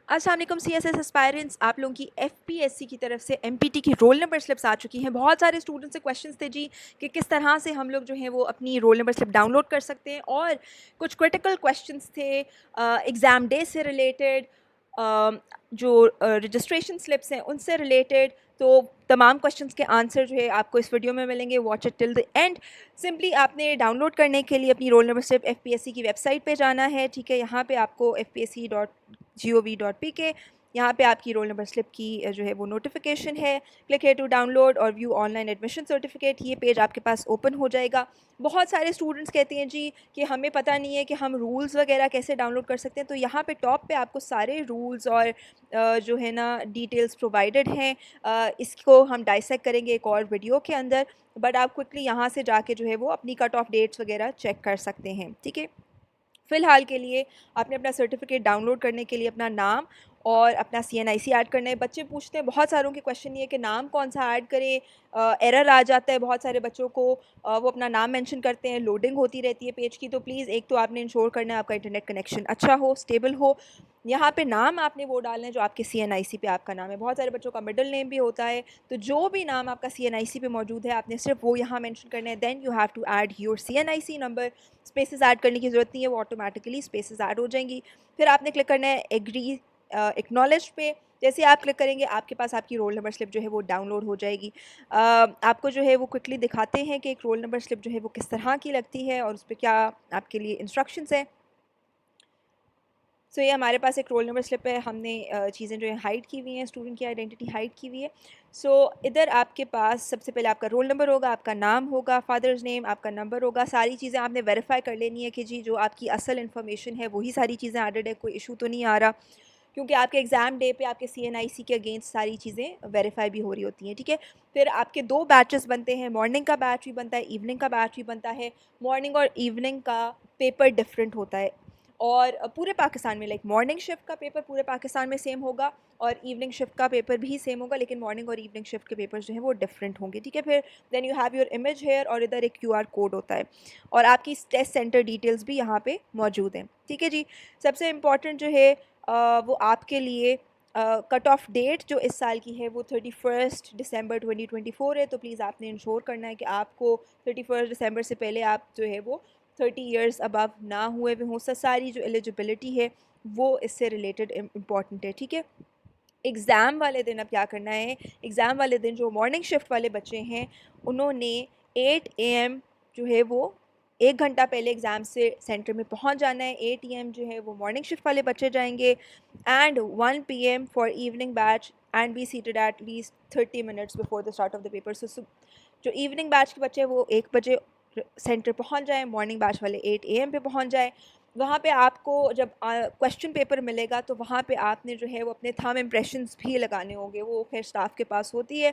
अस्सलाम वालेकुम CSS aspirants, आप लोगों की एफपीएससी की तरफ से एमपीटी की रोल नंबर स्लिप्स आ चुकी हैं। बहुत सारे स्टूडेंट्स से क्वेश्चंस थे जी कि किस तरह से हम लोग जो हैं वो अपनी रोल नंबर स्लिप डाउनलोड कर सकते हैं, और कुछ क्रिटिकल क्वेश्चंस थे एग्ज़ाम डे से रिलेटेड, जो रजिस्ट्रेशन स्लिप्स हैं उनसे रिलेटेड। तो तमाम क्वेश्चंस के आंसर जो है आपको इस वीडियो में मिलेंगे। Watch it till the end. Simply आपने डाउनलोड करने के लिए अपनी रोल नंबर स्लिप एफपीएससी की वेबसाइट पे जाना है, ठीक है। यहाँ पे आपको fpsc.gov.pk, यहाँ पे आपकी रोल नंबर स्लिप की जो है वो नोटिफिकेशन है। क्लिक है टू डाउनलोड और व्यू ऑनलाइन एडमिशन सर्टिफिकेट। ये पेज आपके पास ओपन हो जाएगा। बहुत सारे स्टूडेंट्स कहते हैं जी कि हमें पता नहीं है कि हम रूल्स वगैरह कैसे डाउनलोड कर सकते हैं। तो यहाँ पे टॉप पे आपको सारे रूल्स और जो है ना डिटेल्स प्रोवाइडेड हैं। इसको हम डाइसेक्ट करेंगे एक और वीडियो के अंदर, बट आप क्विकली यहाँ से जाके जो है वो अपनी कट ऑफ डेट्स वगैरह चेक कर सकते हैं, ठीक है। फ़िलहाल के लिए आपने अपना सर्टिफिकेट डाउनलोड करने के लिए अपना नाम और अपना सीएनआईसी ऐड करना है। बच्चे पूछते हैं, बहुत सारों के क्वेश्चन ये है कि नाम कौन सा ऐड करें, एरर आ जाता है बहुत सारे बच्चों को। वो अपना नाम मेंशन करते हैं, लोडिंग होती रहती है पेज की। तो प्लीज़ एक तो आपने इंश्योर करना है आपका इंटरनेट कनेक्शन अच्छा हो, स्टेबल हो। यहाँ पे नाम आपने वो डालना है जो आपके सीएनआईसी पे आपका नाम है। बहुत सारे बच्चों का मिडिल नेम भी होता है, तो जो भी नाम आपका सीएनआईसी पे मौजूद है आपने सिर्फ वो यहाँ मेंशन करना है। Then you have to add your CNIC number. Spaces add करने की ज़रूरत नहीं है, वो ऑटोमेटिकली स्पेसेस ऐड हो जाएंगी। फिर आपने क्लिक करना है एग्री एक्नॉलेज पे। जैसे आप क्लिक करेंगे आपके पास आपकी रोल नंबर स्लिप जो है वो डाउनलोड हो जाएगी। आपको जो है वो क्विकली दिखाते हैं कि एक रोल नंबर स्लिप जो है वो किस तरह की लगती है और उस पर क्या आपके लिए इंस्ट्रक्शंस हैं। सो ये हमारे पास एक रोल नंबर स्लिप है। हमने चीज़ें जो है हाइड की हुई हैं, स्टूडेंट की आइडेंटिटी हाइड की हुई है। सो इधर आपके पास सबसे पहले आपका रोल नंबर होगा, आपका नाम होगा, फादर्स नेम, आपका नंबर होगा। सारी चीज़ें आपने वेरीफाई कर लेनी है कि जी जो आपकी असल इन्फॉर्मेशन है वही सारी चीज़ें एडेड है, कोई इशू तो नहीं आ रहा। क्योंकि आपके एग्ज़ाम डे पे आपके सीएनआईसी के अगेंस्ट सारी चीज़ें वेरीफाई भी हो रही होती हैं, ठीक है। फिर आपके 2 बैचेस बनते हैं, मॉर्निंग का बैच भी बनता है, इवनिंग का बैच भी बनता है। मॉर्निंग और इवनिंग का पेपर डिफरेंट होता है, और पूरे पाकिस्तान में लाइक मॉर्निंग शिफ्ट का पेपर पूरे पाकिस्तान में सेम होगा और इवनिंग शिफ्ट का पेपर भी सेम होगा, लेकिन मॉर्निंग और इवनिंग शिफ्ट के पेपर्स जो हैं वो डिफरेंट होंगे, ठीक है। फिर then you have your image here, और इधर एक क्यूआर कोड होता है, और आपकी टेस्ट सेंटर डिटेल्स भी यहाँ पे मौजूद हैं, ठीक है जी। सबसे इम्पॉर्टेंट जो है वो आपके लिए कट ऑफ डेट जो इस साल की है वो 31 दिसंबर 2024 है। तो प्लीज़ आपने इंश्योर करना है कि आपको 31 दिसंबर से पहले आप जो है वो 30 इयर्स अबव ना हुए हुए हों। सारी जो एलिजिबिलिटी है वो इससे रिलेटेड इम्पॉर्टेंट है, ठीक है। एग्ज़ाम वाले दिन अब क्या करना है, एग्ज़ाम वाले दिन जो मॉर्निंग शिफ्ट वाले बच्चे हैं उन्होंने 8 AM जो है वो 1 घंटा पहले एग्ज़ाम से सेंटर में पहुंच जाना है। 8 AM जो है वो मॉर्निंग शिफ्ट वाले बच्चे जाएंगे, and 1 PM for evening batch, and be seated at least 30 minutes before the start of the paper. So जो इवनिंग बैच के बच्चे हैं वो 1 बजे सेंटर पहुंच जाएँ, मॉर्निंग बैच वाले 8 AM पे पहुंच जाएँ। वहाँ पे आपको जब क्वेश्चन पेपर मिलेगा तो वहाँ पे आपने जो है वो अपने थंब इम्प्रेशंस भी लगाने होंगे। वो खैर स्टाफ के पास होती है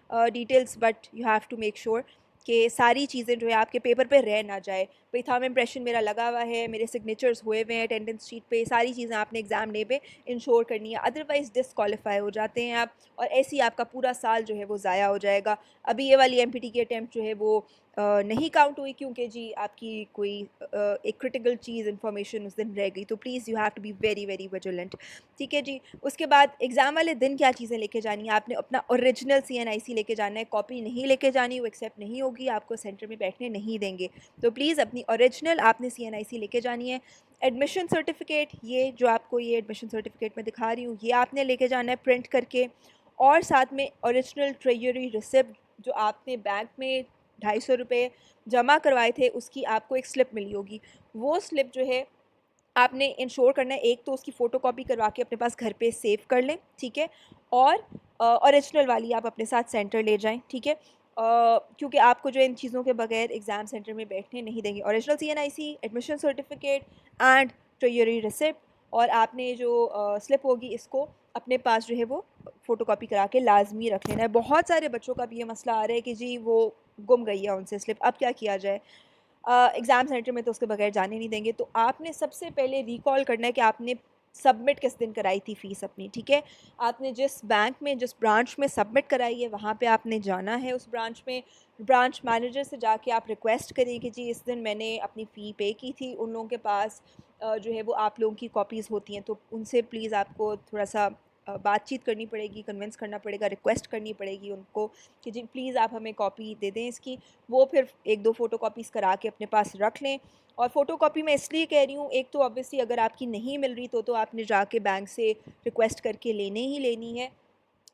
details, but you have to make sure कि सारी चीज़ें जो है आपके पेपर पे रह ना जाए। भाई थंब इम्प्रेशन मेरा लगा हुआ है, मेरे सिग्नेचर्स हुए हुए हैं अटेंडेंस शीट पे, सारी चीज़ें आपने एग्ज़ाम डे पे इंश्योर करनी है, अदरवाइज़ डिसक्वालीफाई हो जाते हैं आप, और ऐसे ही आपका पूरा साल जो है वो ज़ाया हो जाएगा। अभी ये वाली एमपीटी की अटैम्प्ट जो है वो नहीं काउंट हुई, क्योंकि जी आपकी कोई एक क्रिटिकल चीज़ इन्फॉर्मेशन उस दिन रह गई। तो please you have to be very very vigilant, ठीक है जी। उसके बाद एग्ज़ाम वाले दिन क्या चीज़ें लेके जानी है, आपने अपना ओरिजिनल सीएनआईसी लेके जाना है, कॉपी नहीं लेके जानी, वो एक्सेप्ट नहीं होगी, आपको सेंटर में बैठने नहीं देंगे। तो प्लीज़ अपनी ओरिजिनल आपने सीएनआईसी लेके जानी है। एडमिशन सर्टिफिकेट, ये जो आपको ये एडमिशन सर्टिफिकेट मैं दिखा रही हूँ, ये आपने लेके जाना है प्रिंट करके, और साथ में ओरिजिनल ट्रेजरी रिसिप्ट जो आपने बैंक में 250 रुपये जमा करवाए थे उसकी आपको एक स्लिप मिली होगी। वो स्लिप जो है आपने इंश्योर करना है, एक तो उसकी फ़ोटोकॉपी करवा के अपने पास घर पे सेव कर लें, ठीक है, और ओरिजिनल वाली आप अपने साथ सेंटर ले जाएं, ठीक है। क्योंकि आपको जो इन चीज़ों के बगैर एग्ज़ाम सेंटर में बैठने नहीं देंगे। Original CNIC, admission certificate and treasury receipt, और आपने जो स्लिप होगी इसको अपने पास जो है वो फ़ोटोकॉपी करा के लाजमी रख लेना है। बहुत सारे बच्चों का भी ये मसला आ रहा है कि जी वो गुम गई है उनसे स्लिप, अब क्या किया जाए। एग्ज़ाम सेंटर में तो उसके बगैर जाने नहीं देंगे। तो आपने सबसे पहले रिकॉल करना है कि आपने सबमिट किस दिन कराई थी फ़ीस अपनी, ठीक है। आपने जिस बैंक में, जिस ब्रांच में सबमिट कराई है, वहाँ पे आपने जाना है। उस ब्रांच में ब्रांच मैनेजर से जाके आप रिक्वेस्ट करें कि जी इस दिन मैंने अपनी फ़ी पे की थी। उन लोगों के पास जो है वो आप लोगों की कॉपीज़ होती हैं, तो उनसे प्लीज़ आपको थोड़ा-सा बातचीत करनी पड़ेगी, कन्विंस करना पड़ेगा, रिक्वेस्ट करनी पड़ेगी उनको कि जी प्लीज़ आप हमें कॉपी दे दें इसकी। वो फिर 1-2 फ़ोटोकॉपीज़ करा के अपने पास रख लें। और फ़ोटोकॉपी मैं इसलिए कह रही हूँ, एक तो ऑब्वियसली अगर आपकी नहीं मिल रही तो आपने जाके बैंक से रिक्वेस्ट करके लेने ही लेनी है।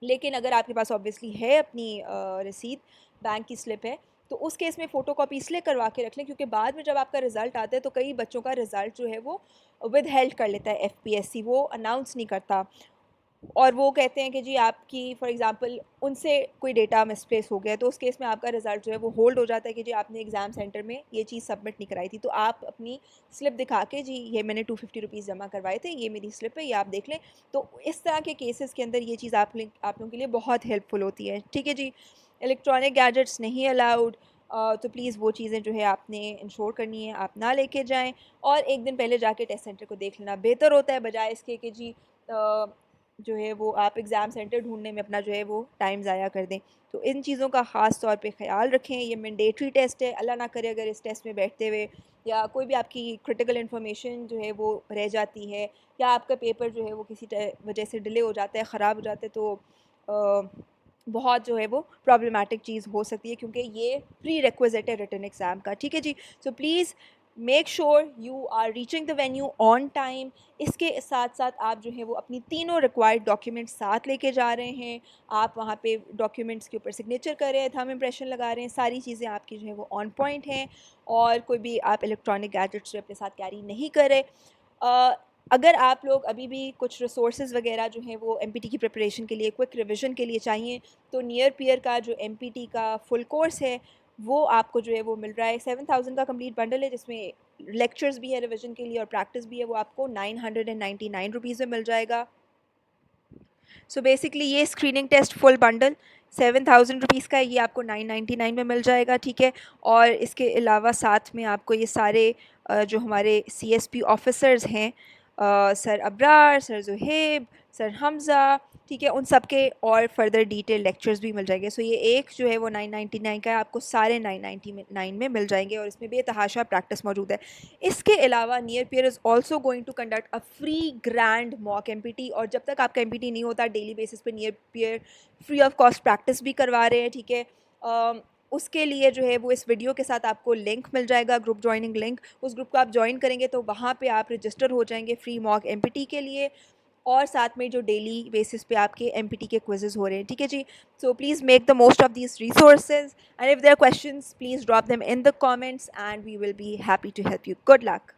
लेकिन अगर आपके पास ऑब्वियसली है अपनी रसीद, बैंक की स्लिप है, तो उस केस में फ़ोटोकॉपी इसलिए करवा के रख लें क्योंकि बाद में जब आपका रिज़ल्ट आता है तो कई बच्चों का रिज़ल्ट जो है वो विदहेल्ड कर लेता है एफपीएससी, वो अनाउंस नहीं करता। और वो कहते हैं कि जी आपकी फॉर एग्ज़ाम्पल उनसे कोई डेटा मिसप्लेस हो गया, तो उस केस में आपका रिज़ल्ट जो है वो होल्ड हो जाता है कि जी आपने एग्ज़ाम सेंटर में ये चीज़ सबमिट नहीं कराई थी। तो आप अपनी स्लिप दिखा के जी ये मैंने 250 रुपीज़ जमा करवाए थे, ये मेरी स्लिप है, ये आप देख लें। तो इस तरह के केसेस के अंदर ये चीज़ आप लोगों के लिए बहुत हेल्पफुल होती है, ठीक है जी। इलेक्ट्रॉनिक गैजेट्स नहीं अलाउड, तो प्लीज़ वो चीज़ें जो है आपने इंश्योर करनी है, आप ना लेके जाएँ। और एक दिन पहले जाके टेस्ट सेंटर को देख लेना बेहतर होता है, बजाय इसके कि जी जो है वो आप एग्ज़ाम सेंटर ढूँढने में अपना जो है वो टाइम ज़ाया कर दें। तो इन चीज़ों का ख़ास तौर पे ख़्याल रखें। ये मैंडेटरी टेस्ट है, अल्लाह ना करे अगर इस टेस्ट में बैठते हुए या कोई भी आपकी क्रिटिकल इन्फॉर्मेशन जो है वो रह जाती है, या आपका पेपर जो है वो किसी वजह से डिले हो जाता है, ख़राब हो जाता है, तो बहुत जो है वो प्रॉब्लमैटिक चीज़ हो सकती है क्योंकि ये प्री रिक्विज़िट है रिटन एग्ज़ाम का, ठीक है जी। So please make sure you are reaching the venue on time. इसके साथ साथ आप जो है वो अपनी तीनों रिक्वायर्ड डॉक्यूमेंट्स साथ लेके जा रहे हैं। आप वहाँ पे डॉक्यूमेंट्स के ऊपर सिग्नेचर कर रहे हैं, थंब इम्प्रेशन लगा रहे हैं, सारी चीज़ें आपकी जो है वो ऑन पॉइंट हैं। और कोई भी आप इलेक्ट्रॉनिक गैजेट्स जो अपने साथ कैरी नहीं करें। अ, अगर आप लोग अभी भी कुछ रिसोर्सेज वगैरह जो हैं वो एमपीटी की प्रिपरेशन के लिए, क्विक रिवीजन के लिए चाहिए, तो नियर पियर का जो एमपीटी का फुल कोर्स है वो आपको जो है वो मिल रहा है। 7000 का कंप्लीट बंडल है जिसमें लेक्चर्स भी है रिवीजन के लिए और प्रैक्टिस भी है, वो आपको 999 रुपीज़ में मिल जाएगा। सो बेसिकली ये screening test full bundle 7000 rupees का है, ये आपको 999 में मिल जाएगा, ठीक है। और इसके अलावा साथ में आपको ये सारे जो हमारे सीएसपी ऑफिसर्स हैं, sir Abrar, sir Zuheb, sir Hamza, ठीक है, उन सब के और फर्दर डिटेल लेक्चर्स भी मिल जाएंगे। सो ये एक जो है वो 999 का है, आपको सारे 999 में मिल जाएंगे और इसमें बेतहाशा प्रैक्टिस मौजूद है। इसके अलावा Near Peer is also going to conduct a free grand mock MPT, और जब तक आपका एमपीटी नहीं होता डेली बेसिस पे Near Peer free of cost practice भी करवा रहे हैं, ठीक है। उसके लिए जो है वो इस वीडियो के साथ आपको लिंक मिल जाएगा, ग्रुप ज्वाइनिंग लिंक। उस ग्रुप को आप ज्वाइन करेंगे तो वहाँ पे आप रजिस्टर हो जाएंगे फ्री मॉक एमपीटी के लिए, और साथ में जो डेली बेसिस पे आपके एमपीटी के क्विजेज़ हो रहे हैं, ठीक है जी। So please make the most of these resources, and if there are questions please drop them in the comments and we will be happy to help you. Good luck.